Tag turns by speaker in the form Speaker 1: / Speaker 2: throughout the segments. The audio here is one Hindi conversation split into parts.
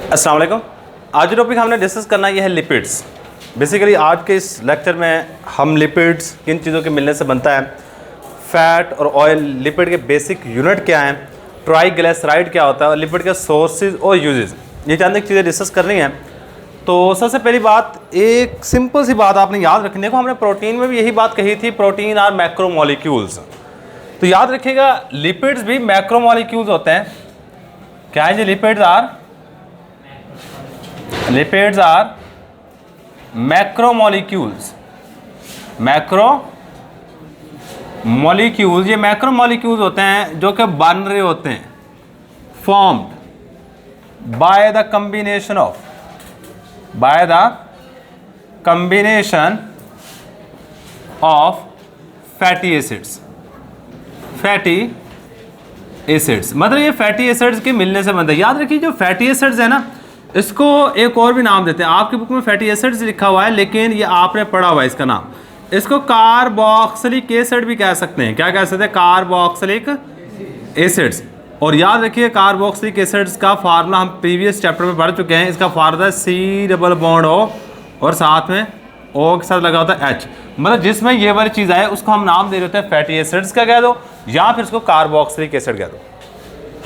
Speaker 1: अस्सलाम वालेकुम। आज जो टॉपिक हमने डिस्कस करना है ये है लिपिड्स। बेसिकली आज के इस लेक्चर में हम लिपिड्स किन चीज़ों के मिलने से बनता है, फैट और ऑयल, लिपिड के बेसिक यूनिट क्या हैं, ट्राइग्लिसराइड क्या होता है और लिपिड के सोर्सेज और यूजेस, ये चंद एक चीज़ें डिस्कस करनी है। तो सबसे पहली बात, एक सिंपल सी बात आपने याद रखनी। देखो हमने प्रोटीन में भी यही बात कही थी, प्रोटीन आर मैक्रोमोलिक्यूल्स। तो याद रखिएगा लिपिड्स भी मैक्रोमोलिक्यूल्स होते हैं। क्या है जी? Lipids are macromolecules. मैक्रोमोलिक्यूल्स, ये मैक्रोमोलिक्यूल्स होते हैं जो कि बन रहे होते हैं, formed by the combination of fatty acids. मतलब ये फैटी एसिड्स के मिलने से बनता है। याद रखिए जो फैटी एसिड्स है ना, इसको एक और भी नाम देते हैं। आपकी बुक में फैटी एसिड्स लिखा हुआ है लेकिन ये आपने पढ़ा हुआ है इसका नाम। इसको कार्बोक्सिलिक एसिड भी कह सकते हैं। क्या कह सकते हैं? Carboxylic acids. और याद रखिए कार्बोक्सिलिक एसिड्स का फार्मूला हम प्रीवियस चैप्टर में पढ़ चुके हैं। इसका फार्मूला है C+O और साथ में O के साथ लगा होता है H। मतलब जिसमें ये वाली चीज़ आए उसको हम नाम दे देते हैं फैटी एसिड्स का कह दो, या फिर इसको कार्बोक्सिलिक एसिड कह दो।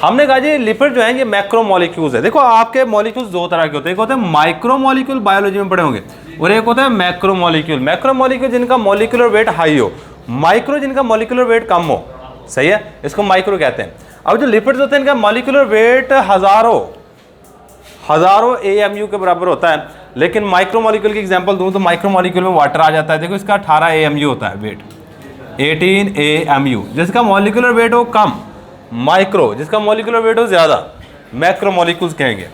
Speaker 1: हमने कहा जी लिपिड जो है ये मैक्रोमोलिक्यूल्स है। देखो आपके मॉलिक्यूल्स दो तरह के होते हैं, एक होते हैं माइक्रोमोलिक्यूल, बायोलॉजी में पढ़े होंगे, और एक होता है मैक्रोमोलिक्यूल। मैक्रोमोलिक्यूल जिनका मॉलिक्यूलर वेट हाई हो, माइक्रो जिनका मॉलिक्यूलर वेट कम हो। सही है, इसको माइक्रो कहते हैं। अब जो लिपिड्स होते हैं इनका मॉलिक्यूलर वेट हजारों AMU के बराबर होता है, लेकिन माइक्रोमोलिक्यूल की एग्जांपल दूं तो माइक्रोमोलिक्यूल में वाटर आ जाता है। देखो इसका 18 AMU होता है वेट, 18 AMU। जिसका मॉलिक्यूलर वेट हो कम माइक्रो, जिसका मॉलिक्यूलर वेट हो ज़्यादा मैक्रोमोलिक्यूल्स कहेंगे।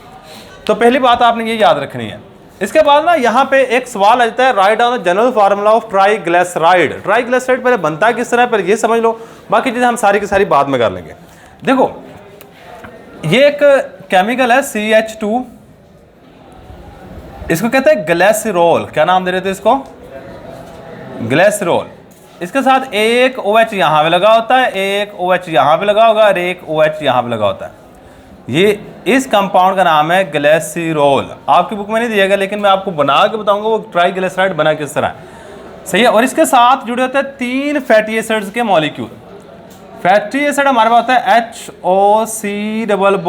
Speaker 1: तो पहली बात आपने ये याद रखनी है। इसके बाद ना यहाँ पे एक सवाल आ जाता है, write down the general formula of triglyceride. Triglyceride पहले बनता है किस तरह, पहले ये समझ लो, बाकी चीज़ें हम सारी की सारी बाद में कर लेंगे। देखो ये एक केमिकल है CH2, इसको कहते हैं ग्लिसरॉल। क्या नाम दे रहे थे इसको? ग्लिसरॉल। इसके साथ एक OH यहाँ पे लगा होता है, एक OH यहाँ पे लगा होगा और एक OH यहाँ पे लगा होता है। ये इस कंपाउंड का नाम है ग्लिसरॉल। आपकी बुक में नहीं दिया गया लेकिन मैं आपको बना के बताऊंगा वो ट्राइग्लिसराइड बना किस तरह है। सही है। और इसके साथ जुड़े होते हैं 3 फैटी एसिड्स के मॉलिक्यूल। फैटी एसिड हमारे पास होता है HOC+O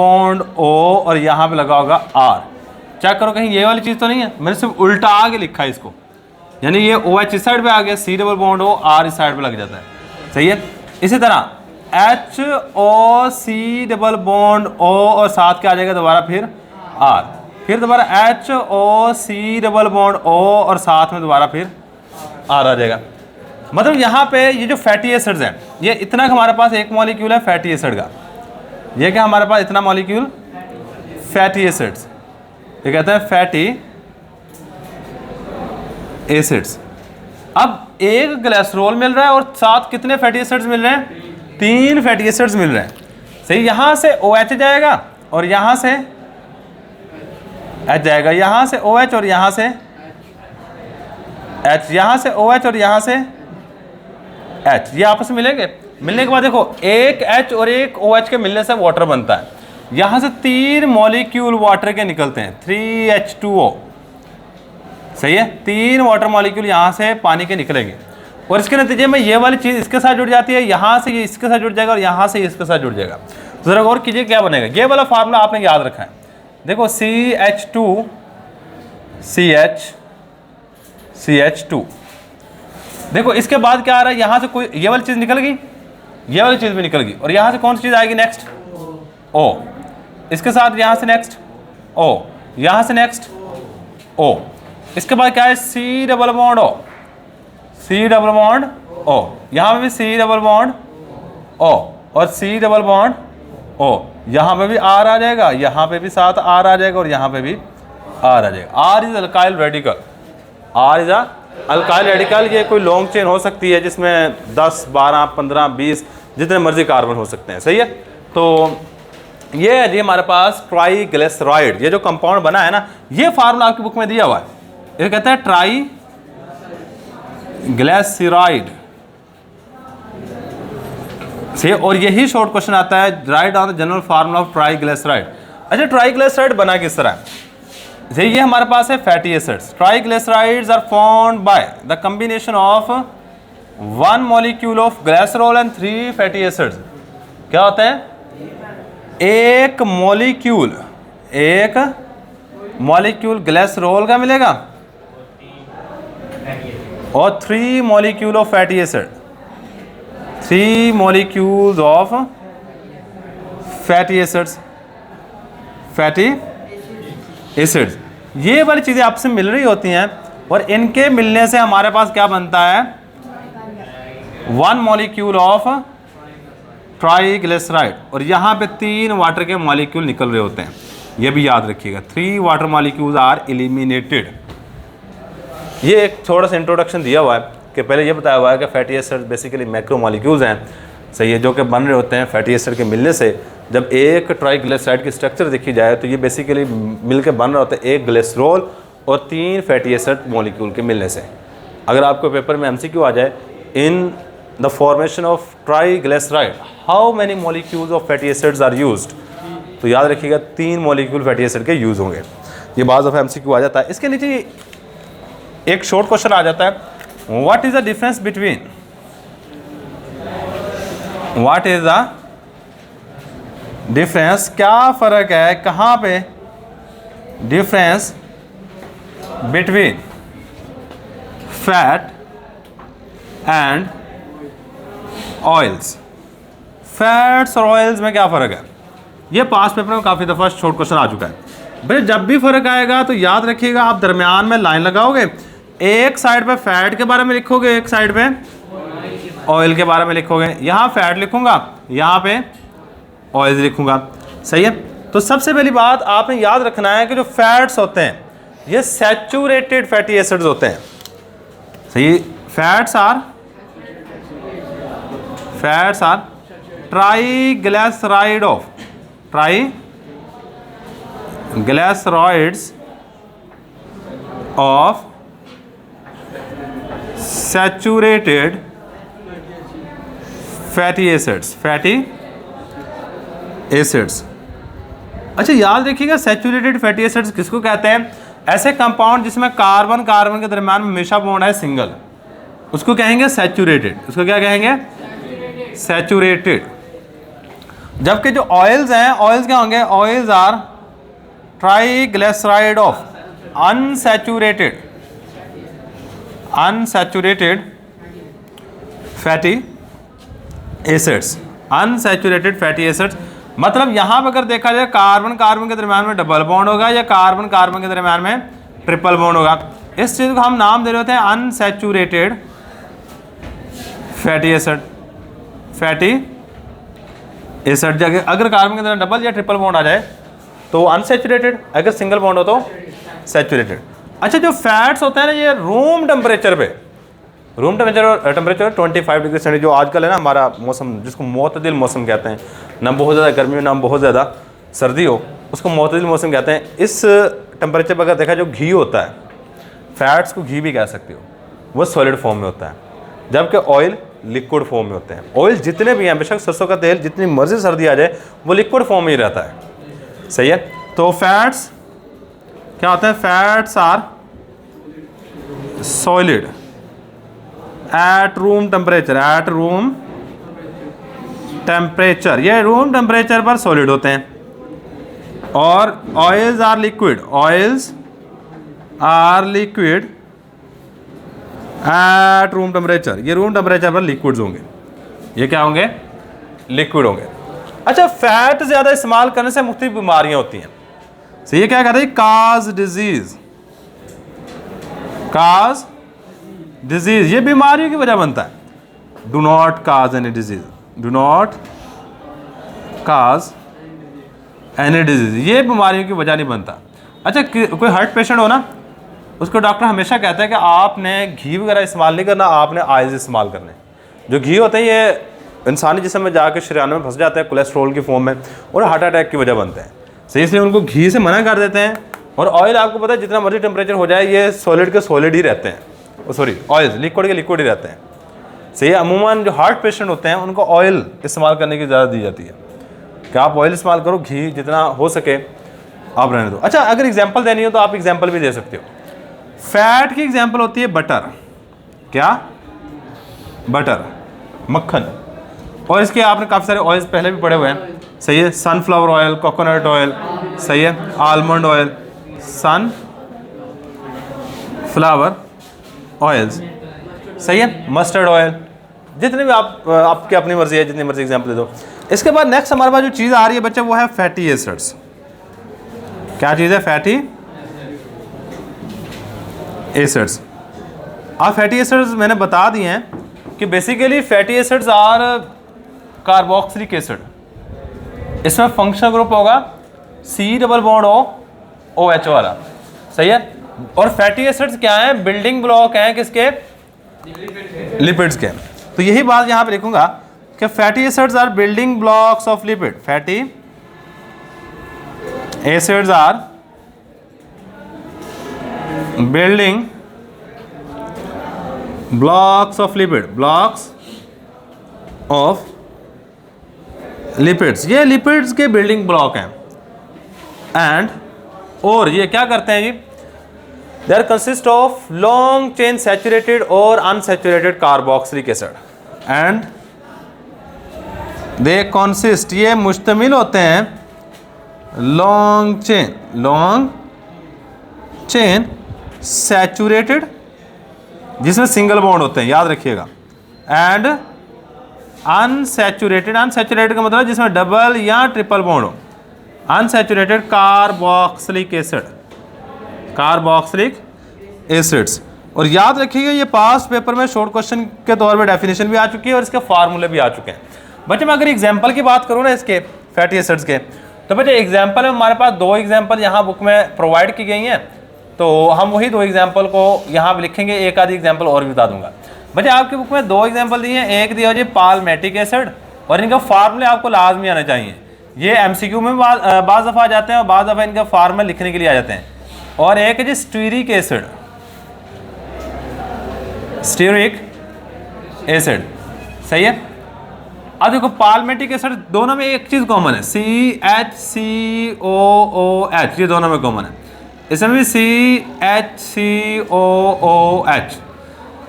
Speaker 1: और यहाँ पे लगा होगा R। चेक करो कहीं ये वाली चीज़ तो नहीं है, मैंने सिर्फ उल्टा आगे लिखा है इसको, यानी ये OH इस साइड पे आ गया, C+O R इस साइड पे लग जाता है। सही है। इसी तरह HOC+O और साथ क्या आ जाएगा दोबारा फिर R, फिर दोबारा HOC+O और साथ में दोबारा फिर R आ जाएगा। मतलब यहाँ पे ये जो फैटी एसिड्स हैं, ये इतना हमारे पास एक मॉलिक्यूल है फैटी एसिड का। ये क्या हमारे पास इतना मॉलिक्यूल फैटी एसिड्स, ये कहते हैं फैटी एसिड्स। अब एक ग्लिसरॉल मिल रहा है और साथ कितने फैटी एसिड्स मिल रहे हैं? 3 फैटी एसिड्स मिल रहे हैं। सही। यहाँ से OH जाएगा और यहाँ से H जाएगा, यहाँ से OH और यहाँ से H, यहाँ से OH और यहाँ से H, ये आपस में मिलेंगे। मिलने के बाद देखो एक H और एक OH के मिलने से वाटर बनता है। यहाँ से 3 मॉलिक्यूल वाटर के निकलते हैं, 3H2O। सही है। 3 वाटर मॉलिक्यूल यहाँ से पानी के निकलेंगे और इसके नतीजे में ये वाली चीज़ इसके साथ जुड़ जाती है, यहाँ से ये इसके साथ जुड़ जाएगा और यहाँ से ये इसके साथ जुड़ जाएगा। तो ज़रा गौर कीजिए क्या बनेगा। ये वाला फार्मूला आपने याद रखा है। देखो CH2 देखो इसके बाद क्या आ रहा है, यहाँ से कोई ये वाली चीज़ निकल गई, ये वाली चीज़ भी निकल गई, और यहाँ से कौन सी चीज़ आएगी नेक्स्ट? O। इसके साथ यहाँ से नेक्स्ट O, यहाँ से नेक्स्ट O। इसके बाद क्या है? C+O, यहाँ पे भी C+O और C+O, यहाँ पे भी R आ जाएगा, यहाँ पे भी साथ R आ जाएगा और यहाँ पे भी R आ जाएगा। R is alkyl radical. R is alkyl radical. ये कोई लॉन्ग चेन हो सकती है जिसमें 10, 12, 15, 20 जितने मर्जी कार्बन हो सकते हैं। सही है। तो ये है जी हमारे पास ट्राइग्लिसराइड। ये जो कंपाउंड बना है ना, ये फार्मूला आपकी बुक में दिया हुआ है, ये कहता है ट्राइग्लिसराइड। से और यही शॉर्ट क्वेश्चन आता है, write down the general formula of triglyceride. अच्छा, ट्राइग्लिसराइड बना किस तरह है? ये हमारे पास है fatty acids. Triglycerides are formed by the combination of 1 molecule of glycerol and 3 fatty acids. क्या होता है? एक मॉलिक्यूल ग्लिसरॉल का मिलेगा और 3 molecule of fatty acid, 3 molecules of fatty acids, fatty acids. ये वाली चीज़ें आपसे मिल रही होती हैं और इनके मिलने से हमारे पास क्या बनता है? 1 मॉलिक्यूल ऑफ ट्राइग्लिसराइड, और यहाँ पे 3 वाटर के मॉलिक्यूल निकल रहे होते हैं। ये भी याद रखिएगा, 3 वाटर मॉलिक्यूल्स आर एलिमिनेटेड। ये एक थोड़ा सा इंट्रोडक्शन दिया हुआ है कि पहले ये बताया हुआ है कि fatty acid basically macro molecules हैं, सही है, जो कि बन रहे होते हैं फैटी एसिड के मिलने से। जब एक ट्राइग्लिसराइड की स्ट्रक्चर देखी जाए तो ये बेसिकली मिलकर बन रहा होता है एक ग्लिसरॉल और 3 फैटी एसिड मॉलिक्यूल के मिलने से। अगर आपको पेपर में एमसीक्यू आ जाए, in the formation of triglyceride how many molecules of fatty acids are used, तो याद रखिएगा 3 मॉलिक्यूल फैटी एसिड के यूज़ होंगे। ये बाज़ ऑफ एमसीक्यू आ जाता है। इसके नीचे एक शॉर्ट क्वेश्चन आ जाता है, what is the difference between, what is the difference, क्या फ़र्क है, कहाँ पे difference between fat and oils. Fats और ऑयल्स में क्या फ़र्क है? ये पास पेपर में काफ़ी दफ़ा शॉर्ट क्वेश्चन आ चुका है। भाई जब भी फ़र्क आएगा तो याद रखिएगा, आप दरमियान में लाइन लगाओगे, एक साइड पे फैट के बारे में लिखोगे, एक साइड पे ऑयल के बारे में लिखोगे। यहाँ फैट लिखूंगा, यहाँ पे ऑयल लिखूंगा, सही है। तो सबसे पहली बात आपने याद रखना है कि जो फैट्स होते हैं ये सैचुरेटेड फैटी एसिड्स होते हैं, सही। Fats are triglyceride of triglycerides of saturated fatty acids, fatty acids. अच्छा याद रखिएगा, सैचुरेटेड फैटी एसिड्स किसको कहते हैं? ऐसे कंपाउंड जिसमें कार्बन कार्बन के दरम्यान में हमेशा बॉन्ड है सिंगल, उसको कहेंगे सैचुरेटेड। उसको क्या कहेंगे? सैचुरेटेड। जबकि जो ऑयल्स हैं, ऑयल्स क्या होंगे? Oils are triglyceride of unsaturated fatty acids, unsaturated fatty acids. मतलब यहाँ पर अगर देखा जाए कार्बन कार्बन के दरम्यान में डबल बॉन्ड होगा या कार्बन कार्बन के दरम्यान में ट्रिपल बॉन्ड होगा। इस चीज़ को हम नाम दे रहे होते हैं unsaturated fatty acid, fatty acid. जगह अगर कार्बन के अंदर डबल या ट्रिपल बॉन्ड आ जाए तो अनसैचुरेटेड, अगर सिंगल बॉन्ड हो तो सैचुरेटेड। अच्छा जो फैट्स होते हैं ना, ये रूम टेम्परेचर 25 डिग्री सेंटीग्रेड, जो आजकल है ना हमारा मौसम, जिसको मोतदिल मौसम कहते हैं, ना बहुत ज़्यादा गर्मी हो ना बहुत ज़्यादा सर्दी हो, उसको मोतदिल मौसम कहते हैं। इस टेम्परेचर पर अगर देखा जो घी होता है, फैट्स को घी भी कह सकते हो, वो सॉलिड फॉर्म में होता है, जबकि ऑयल लिक्विड फॉर्म में होते हैं। ऑयल जितने भी हैं, बेशक सरसों का तेल जितनी मर्जी सर्दी आ जाए वो लिक्विड फॉर्म में ही रहता है, सही है। तो फैट्स क्या होते हैं? Fats are solid at room temperature, at room temperature, ये रूम टेम्परेचर पर सॉलिड होते हैं। और oils are liquid, oils are liquid at room temperature, ये रूम टेम्परेचर पर लिक्विड्स होंगे। ये क्या होंगे? लिक्विड होंगे। अच्छा फैट ज़्यादा इस्तेमाल करने से मुख्तलिफ बीमारियां होती हैं, तो ये क्या कहते हैं? काज डिजीज, काज डिजीज, ये बीमारियों की वजह बनता है। Do not cause any disease, do not cause any disease, ये बीमारियों की वजह नहीं बनता। अच्छा कोई हार्ट पेशेंट हो ना, उसको डॉक्टर हमेशा कहता है कि आपने घी वगैरह इस्तेमाल नहीं करना, आपने ऑयल्स इस्तेमाल करने। जो घी होते हैं ये इंसानी जिस्म में जाकर शरीर में फंस जाता है कोलेस्ट्रॉल की फॉर्म में और हार्ट अटैक की वजह बनते हैं, सही। इसलिए उनको घी से मना कर देते हैं। और ऑयल आपको पता है जितना मर्जी टेम्परेचर हो जाए ये सॉलिड के सॉलिड ही रहते हैं, सॉरी ऑयल्स लिक्विड के लिक्विड ही रहते हैं, सही है। अमूमन जो हार्ट पेशेंट होते हैं उनको ऑयल इस्तेमाल करने की इजाज़त दी जाती है कि आप ऑयल इस्तेमाल करो, घी जितना हो सके आप रहने दो। अच्छा, अगर एग्जांपल देनी हो तो आप एग्जांपल भी दे सकते हो। फैट की एग्जांपल होती है बटर, क्या, बटर, मक्खन। और इसके आपने काफ़ी सारे ऑयल्स पहले भी पढ़े हुए हैं, सही है। सनफ्लावर ऑयल, कोकोनट ऑयल, सही है, आलमंड ऑयल, सनफ्लावर ऑयल्स, सही है, मस्टर्ड ऑयल, जितने भी आपकी अपनी मर्जी है, जितनी मर्जी एग्जांपल दे दो। इसके बाद नेक्स्ट हमारे पास जो चीज़ आ रही है बच्चे वो है फैटी एसिड्स। क्या चीज़ है? Fatty acids. अब फैटी एसिड्स मैंने बता दिए हैं कि basically fatty acids are carboxylic acid. इसमें फंक्शनल ग्रुप होगा C+O वाला, सही है। और फैटी एसिड्स क्या है? बिल्डिंग ब्लॉक हैं किसके? लिपिड्स के। तो यही बात यहाँ पे लिखूंगा कि fatty acids are building blocks of lipid. Fatty acids are building blocks of lipid, blocks of lipids. ये लिपिड्स के बिल्डिंग ब्लॉक हैं। एंड और ये क्या करते हैं जी? They are consist of long chain saturated और unsaturated carboxylic acid and they consist, ये मुश्तमिल होते हैं लॉन्ग चेन सैचुरेटेड, जिसमें सिंगल बॉन्ड होते हैं, याद रखिएगा, एंड अनसैचुरेटेड। अनसैचुरेटेड का मतलब जिसमें डबल या ट्रिपल बॉन्ड हो, unsaturated carboxylic acid, carboxylic acids. और याद रखिएगा ये पास्ट पेपर में शॉर्ट क्वेश्चन के तौर पे डेफिनेशन भी आ चुकी है और इसके फार्मूले भी आ चुके हैं। बच्चे मैं अगर एग्जांपल की बात करूँ ना इसके फैटी एसिड्स के, तो बच्चे एग्जांपल में हमारे पास 2 एग्जांपल यहाँ बुक में प्रोवाइड की गई हैं, तो हम वही 2 एग्जांपल को यहाँ पे लिखेंगे, एक आधी एग्जांपल और भी बता दूंगा। बच्चे आपकी बुक में 2 एग्जांपल दिए हैं, एक दिया जी पाल्मेटिक एसिड, और इनका फार्मूले आपको लाजमी आना चाहिए। ये एमसीक्यू में बाज़ दफ़ा आ जाते हैं और बाज़ दफ़ा इनका फार्मूला लिखने के लिए आ जाते हैं। और एक है जी स्टीरिक एसिड, स्टीरिक एसिड, सही है। अब देखो पाल्मेटिक एसिड दोनों में एक चीज़ कॉमन है, CHCOOH, ये दोनों में कॉमन है। इसमें भी CHCOOH।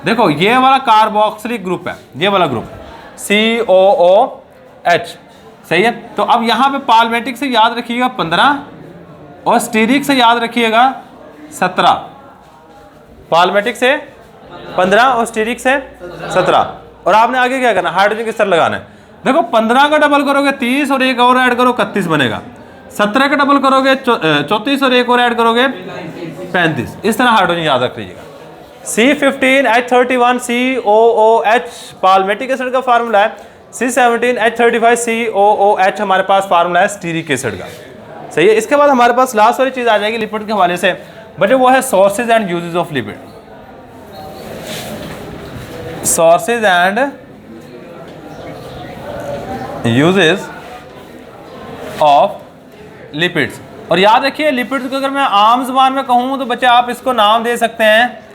Speaker 1: देखो ये वाला कार्बोक्सिलिक ग्रुप है, ये वाला ग्रुप COOH, सही है। तो अब यहाँ पे पाल्मेटिक से याद रखिएगा 15 और स्टीरिक से याद रखिएगा 17। पाल्मेटिक से 15 और स्टीरिक से 17। और आपने आगे क्या करना, हाइड्रोजन के स्तर लगाना है। देखो 15 का डबल करोगे 30 और एक और ऐड करो 31 बनेगा। 17 का डबल करोगे 34 और एक और ऐड करोगे 35। इस तरह हाइड्रोजन याद रख लीजिएगा। C15H31COOH पाल्मेटिक एसिड का फार्मूला है, C17H35COOH हमारे पास फार्मूला है स्टीरिक एसिड का, सही है। इसके बाद हमारे पास लास्ट वाली चीज़ आ जाएगी लिपिड के हवाले से, बट वो है sources and uses of lipid. Sources and uses of lipids. और याद रखिए लिपिड्स को अगर मैं आम जुबान में कहूँ तो बच्चे आप इसको नाम दे सकते हैं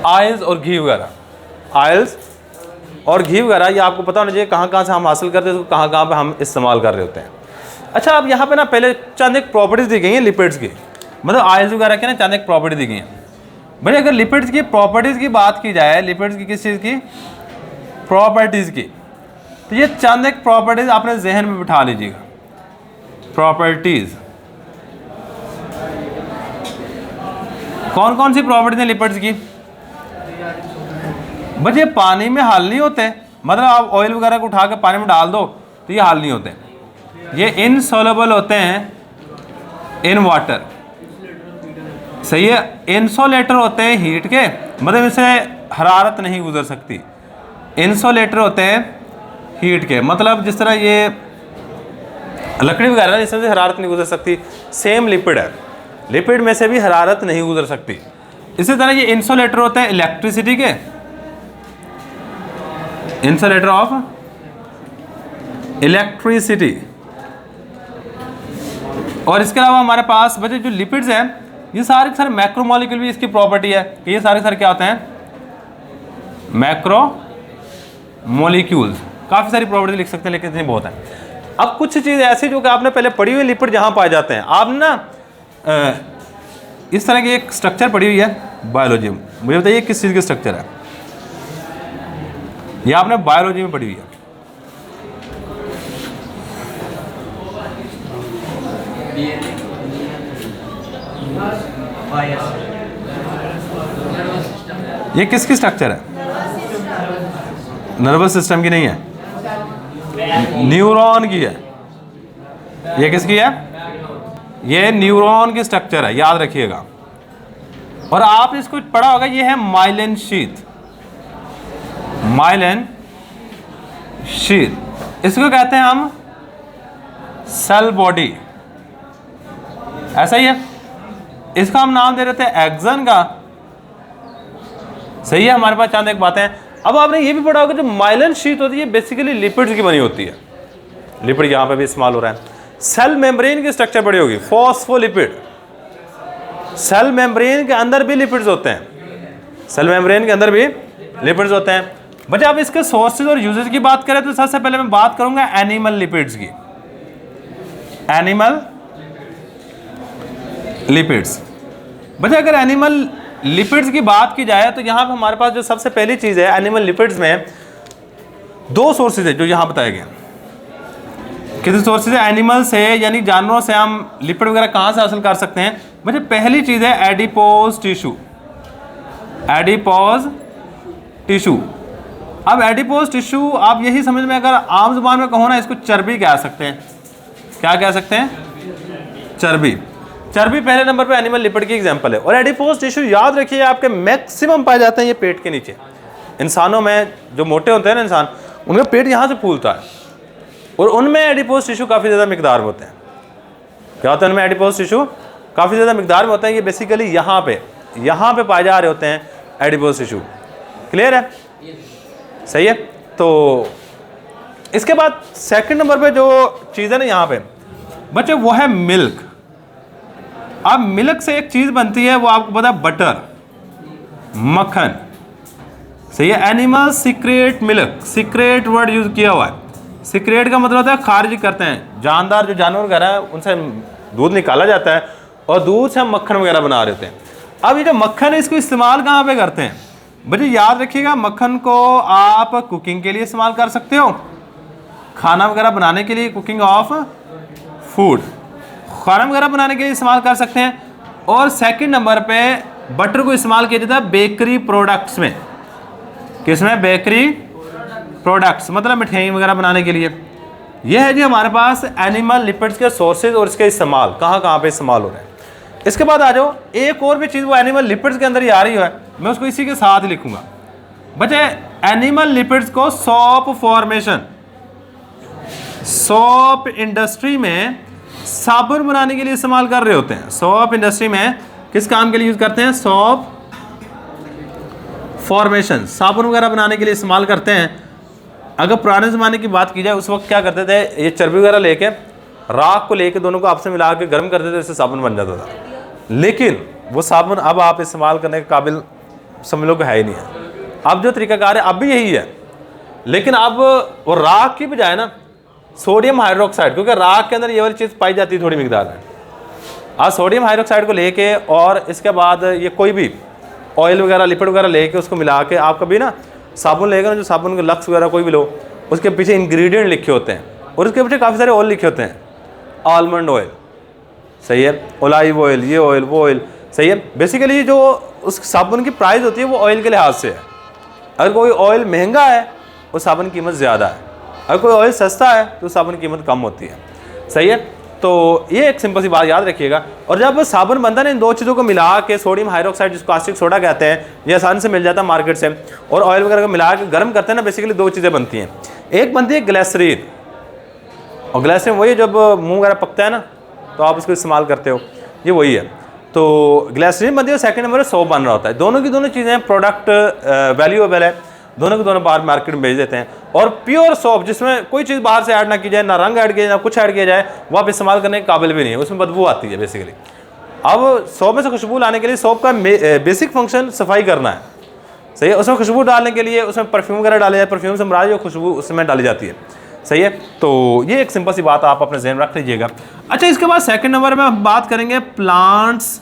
Speaker 1: आयल्स और घी वगैरह। आयल्स और घी वगैरह ये आपको पता होना चाहिए कहाँ कहाँ से हम हासिल करते हैं, कहाँ कहाँ पे हम इस्तेमाल कर रहे होते हैं। अच्छा, अब यहाँ पे ना पहले चंद एक प्रॉपर्टीज दी गई हैं लिपिड्स की, मतलब आयल्स वगैरह की ना चंद एक प्रॉपर्टी दी गई हैं। भाई अगर लिपिड्स की प्रॉपर्टीज़ की बात की जाए, लिपिड्स की किस चीज़ की, प्रॉपर्टीज़ की, तो ये चंद एक प्रॉपर्टीज़ आपने जहन में बिठा लीजिएगा। प्रॉपर्टीज़ कौन कौन सी प्रॉपर्टीज हैं लिपिड्स की? बस ये पानी में हल नहीं होते, मतलब आप ऑयल वगैरह को उठा के पानी में डाल दो तो ये हल नहीं होते। ये इनसॉल्युबल होते हैं इन वाटर, सही है। इंसोलेटर होते हैं हीट के, मतलब इससे हरारत नहीं गुजर सकती। इंसोलेटर होते हैं हीट के, मतलब जिस तरह ये लकड़ी वगैरह इसमें से हरारत नहीं गुजर सकती, सेम लिपिड है, लिपिड में से भी हरारत नहीं गुजर सकती। इसी तरह ये इंसोलेटर होते हैं इलेक्ट्रिसिटी के, इंसुलेटर ऑफ इलेक्ट्रिसिटी। और इसके अलावा हमारे पास बचे जो लिपिड्स हैं, ये सारे सारे मैक्रोमोलिक्यूल भी इसकी प्रॉपर्टी है कि ये सारे सारे क्या होते हैं, मैक्रो मॉलिक्यूल्स। काफ़ी सारी प्रॉपर्टी लिख सकते हैं लेकिन इतनी बहुत है। अब कुछ चीज़ ऐसी जो कि आपने पहले पढ़ी हुई लिपिड जहाँ पाए जाते हैं, आप ना इस तरह की एक स्ट्रक्चर पढ़ी हुई है बायोलॉजी में, मुझे बताइए किस चीज़ की स्ट्रक्चर है, ये आपने बायोलॉजी में पढ़ी हुई है। ये किसकी स्ट्रक्चर है? नर्वस सिस्टम की नहीं है, न्यूरॉन की है। ये किसकी है? ये न्यूरॉन की स्ट्रक्चर है, याद रखिएगा। और आप इसको पढ़ा होगा, ये है माइलिन शीथ, माइलिन शीथ इसको कहते हैं हम सेल बॉडी, ऐसा ही है। इसका हम नाम दे रहे थे एक्सन का, सही है। हमारे पास चंद एक बातें हैं। अब आपने ये भी पढ़ा होगा जो माइलिन शीथ होती है बेसिकली लिपिड्स की बनी होती है, लिपिड यहां पे भी इस्तेमाल हो रहा है। सेल मेम्ब्रेन की स्ट्रक्चर पड़ी होगी, फॉस्फोलिपिड, सेल मेम्ब्रेन के अंदर भी लिपिड्स होते हैं, सेल मेम्ब्रेन के अंदर भी लिपिड्स होते हैं। बच्चे आप इसके सोर्सेज और यूजेस की बात करें तो सबसे पहले मैं बात करूंगा एनिमल लिपिड्स की, एनिमल लिपिड्स। बच्चे अगर एनिमल लिपिड्स की बात की जाए तो यहाँ पे हमारे पास जो सबसे पहली चीज़ है एनिमल लिपिड्स में दो सोर्सेज है जो यहाँ बताए गए। कितने सोर्सेज है? एनिमल से यानी जानवरों से हम लिपिड वगैरह कहाँ से हासिल कर सकते हैं? बच्चे पहली चीज़ है एडिपोज टिश्यू, एडिपोज टिश्यू। अब एडिपोज टिश्यू आप यही समझ में, अगर आम जुबान में कहो ना, इसको चर्बी कह सकते हैं। क्या कह सकते हैं? चर्बी। चर्बी पहले नंबर पे एनिमल लिपिड की एग्जांपल है। और एडिपोज टिश्यू याद रखिए आपके मैक्सिमम पाए जाते हैं ये पेट के नीचे। इंसानों में जो मोटे होते हैं ना इंसान, उनका पेट यहाँ से फूलता है और उनमें एडिपोज टिश्यू काफ़ी ज़्यादा मिकदार में होते हैं। क्या होता है उनमें? एडिपोज टिश्यू काफ़ी ज़्यादा मिकदार में होते हैं। ये बेसिकली यहाँ पे पाए जा रहे होते हैं एडिपोज टिश्यू। क्लियर है? सही है। तो इसके बाद सेकंड नंबर पे जो चीज़ है ना यहाँ पे बच्चे, वो है मिल्क। अब मिल्क से एक चीज़ बनती है, वो आपको पता है, बटर, मक्खन। सही है। Animal secret milk, secret word use किया हुआ है। सीक्रेट का मतलब होता है खारिज करते हैं, जानदार जो जानवर वगैरह है उनसे दूध निकाला जाता है और दूध से हम मक्खन वगैरह बना रहे होते हैं। अब ये जो मक्खन है इसको इस्तेमाल कहाँ पे करते हैं? बच्चे याद रखिएगा, मक्खन को आप कुकिंग के लिए इस्तेमाल कर सकते हो, खाना वगैरह बनाने के लिए, कुकिंग ऑफ फूड, खाना वगैरह बनाने के लिए इस्तेमाल कर सकते हैं। और सेकंड नंबर पे बटर को इस्तेमाल किया जाता है बेकरी प्रोडक्ट्स में। किसमें? बेकरी प्रोडक्ट्स, मतलब मिठाई वगैरह बनाने के लिए। यह है जी हमारे पास एनिमल लिपिड्स के सोर्सेज और इसके इस्तेमाल कहाँ कहाँ पे इस्तेमाल हो रहे हैं। इसके बाद आ जाओ, एक और भी चीज़ वो एनिमल लिपिड्स के अंदर ही आ रही है, मैं उसको इसी के साथ ही लिखूंगा। बच्चे एनिमल लिपिड्स को सोप फॉर्मेशन, सोप इंडस्ट्री में साबुन बनाने के लिए इस्तेमाल कर रहे होते हैं। सोप इंडस्ट्री में किस काम के लिए यूज करते हैं? सोप फॉर्मेशन, साबुन वगैरह बनाने के लिए इस्तेमाल करते हैं। अगर पुराने ज़माने की बात की जाए उस वक्त क्या करते थे, ये चर्बी वगैरह लेके, राख को लेके दोनों को आपस में मिला के गर्म करते थे, इससे साबुन बन जाता था। लेकिन वो साबुन अब आप इस्तेमाल करने के काबिल समझ लो कि है ही नहीं है। अब जो तरीकाकार है अब भी यही है, लेकिन अब वो राख की बजाय ना सोडियम हाइड्रोक्साइड, क्योंकि राख के अंदर ये वाली चीज़ पाई जाती है थोड़ी मिकदार में, आज सोडियम हाइड्रोक्साइड को लेके और इसके बाद ये कोई भी ऑयल वगैरह लिपिड वगैरह लेके उसको मिला के आप कभी ना साबुन लेकर, जो साबुन के लक्स वगैरह कोई भी लो, उसके पीछे इंग्रेडिएंट लिखे होते हैं और उसके पीछे काफ़ी सारे ऑयल लिखे होते हैं। आलमंड ऑयल, सही है, ओलिव ऑयल, ये ऑयल, वो ऑयल, सही है। बेसिकली जो उस साबुन की प्राइस होती है वो ऑयल के लिहाज से है। अगर कोई ऑयल महंगा है वो साबुन की कीमत ज़्यादा है, अगर कोई ऑयल सस्ता है तो साबुन की कीमत कम होती है, सही है। तो ये एक सिंपल सी बात याद रखिएगा। और जब साबुन बनता है इन दो चीज़ों को मिला के, सोडियम हाइड्रोक्साइड जिसको कास्टिक सोडा कहते हैं, ये आसानी से मिल जाता है मार्केट से, और ऑयल वगैरह को मिला के गर्म करते हैं ना, बेसिकली दो चीज़ें बनती हैं। एक बनती है ग्लिसरीन, और ग्लिसरीन वही जब मुँह वगैरह पकता है ना तो आप उसको इस्तेमाल करते हो, ये वही है। तो ग्लिसरीन बनती है, सेकंड नंबर सोप बन रहा होता है। दोनों की दोनों चीज़ें प्रोडक्ट वैल्यूएबल है, दोनों के दोनों बाहर मार्केट में भेज देते हैं। और प्योर सोप जिसमें कोई चीज़ बाहर से ऐड ना की जाए, ना रंग ऐड किया जाए, ना कुछ ऐड किया जाए, वो आप इस्तेमाल करने के काबिल भी नहीं है, उसमें बदबू आती है बेसिकली। अब सोप में से खुशबू लाने के लिए सोप का बेसिक फंक्शन सफाई करना है, सही है। उसमें खुशबू डालने के लिए उसमें परफ्यूम वगैरह डाले जाए, परफ्यूम से मराज जो खुशबू उसमें डाली जाती है, सही है, तो ये एक सिंपल सी बात आप अपने जहन में रख लीजिएगा। अच्छा, इसके बाद सेकंड नंबर में हम बात करेंगे प्लांट्स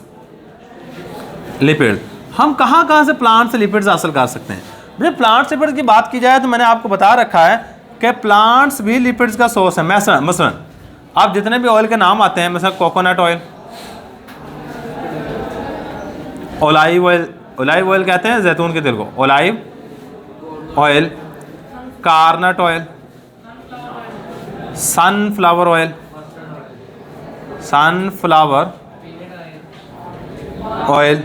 Speaker 1: लिपिड। हम कहाँ से प्लांट से लिपिड्स हासिल कर सकते हैं? जब प्लांट लिपिड्स की बात की जाए तो मैंने आपको बता रखा है कि प्लांट्स भी लिपिड्स का सोर्स है। मसलन आप जितने भी ऑयल के नाम आते हैं, mesela coconut oil, olive oil कहते हैं जैतून के तेल को, olive oil, Carnot oil, sunflower oil, oil,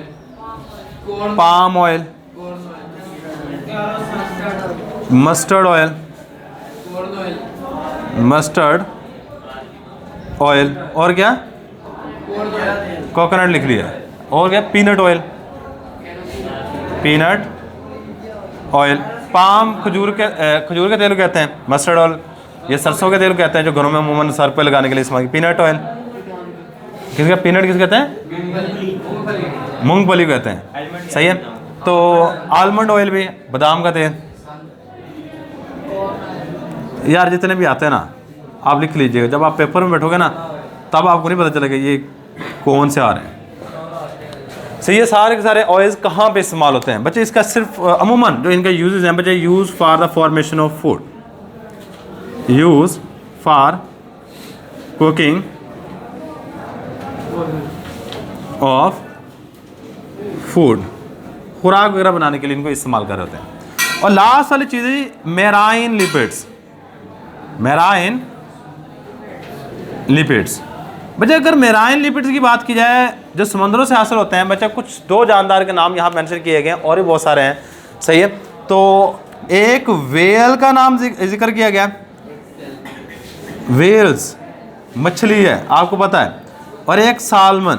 Speaker 1: palm oil, mustard oil, और क्या, कोकोनट लिख लिया, और क्या, पीनट ऑयल, पाम खजूर के तेल को कहते हैं मस्टर्ड ऑयल, ये सरसों के तेल को कहते हैं जो घरों में अमूमन सर पे लगाने के लिए इस्तेमाल, पीनट ऑयल, किसका पीनट किस कहते हैं, मूंगफली कहते हैं, सही है। तो आलमंड ऑयल भी, बादाम का तेल, यार जितने भी आते हैं ना आप लिख लीजिएगा, जब आप पेपर में बैठोगे ना तब आपको नहीं पता चलेगा ये कौन से आ रहे हैं। सही, ये सारे के सारे ऑयल्स कहाँ पे इस्तेमाल होते हैं बच्चे? इसका सिर्फ अमूमन जो इनका यूजेस हैं बच्चे, use for the formation of food, use for cooking of food, खुराक वगैरह बनाने के लिए इनको इस्तेमाल कर रहे होते हैं। और लास्ट वाली चीज़ है मेराइन लिपिड्स। बच्चे अगर मेराइन लिपिड्स की बात की जाए जो समुद्रों से हासिल होते हैं बच्चे, कुछ 2 जानदार के नाम यहाँ मेंशन किए गए हैं और भी बहुत सारे हैं, सही है। तो एक वेल का नाम जिक्र किया गया, वेल्स मछली है आपको पता है, और एक साल्मन।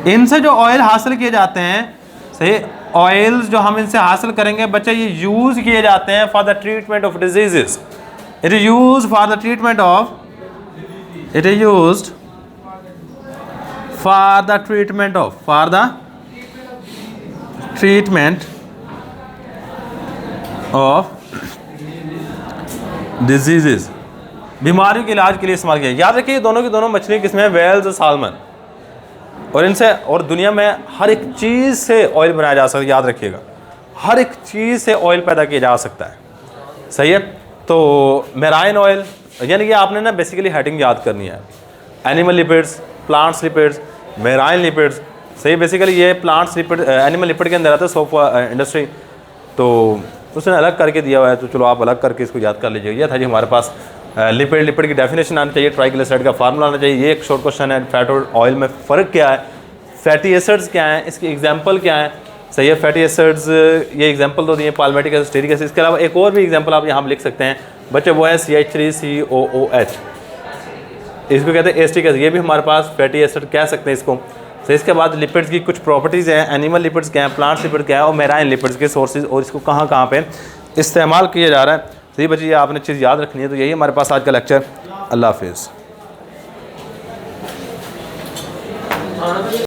Speaker 1: इनसे जो ऑयल हासिल किए जाते हैं, सही, ऑयल्स जो हम इनसे हासिल करेंगे बच्चे, ये यूज किए जाते हैं for the treatment of diseases. It is used for the treatment of diseases, बीमारियों के इलाज के लिए इस्तेमाल किया। याद रखिए दोनों की दोनों मछली किस्में, वेल्स और साल्मन, और इनसे और दुनिया में हर एक चीज़ से ऑयल बनाया जा सकता है। याद रखिएगा हर एक चीज़ से ऑयल पैदा किया जा सकता है, सही है। तो मेराइन ऑयल यानी कि आपने ना बेसिकली हेडिंग याद करनी है, animal lipids, plants lipids, marine lipids, सही। बेसिकली ये प्लांट्स लिपिड, एनिमल लिपिड के अंदर आता है, सोप इंडस्ट्री, तो उसने अलग करके दिया हुआ है, तो चलो आप अलग करके इसको याद कर लीजिए। ये था जी हमारे पास लिपिड की डेफिनेशन आनी चाहिए, ट्राइग्लिसराइड का फार्मूला आना चाहिए। ये एक शॉर्ट क्वेश्चन है, फैट और ऑयल में फ़र्क क्या है, फैटी एसिड्स क्या हैं, इसकी एग्जांपल क्या है, सही है। फैटी एसिड्स ये एग्जांपल तो दिए, पाल्मेटिक एसिड, स्टीरिक एसिड। इसके अलावा एक और भी एग्जांपल आप यहाँ लिख सकते हैं बच्चे, वो है CH3COOH, इसको कहते हैं एस्टिक एसिड। ये भी हमारे पास फैटी एसिड कह सकते हैं इसको, सही। इसके बाद लिपिड्स की कुछ प्रॉपर्टीज़ हैं, एनिमल लिपिड्स क्या हैं, प्लांट्स लिपिड क्या है, और मेराइन लिपिड्स के सोर्सेज, और इसको कहाँ पे इस्तेमाल किया जा रहा है, सही बच्चे। ये आपने चीज़ याद रखनी है। तो यही हमारे पास आज का लेक्चर। अल्लाह हाफिज़।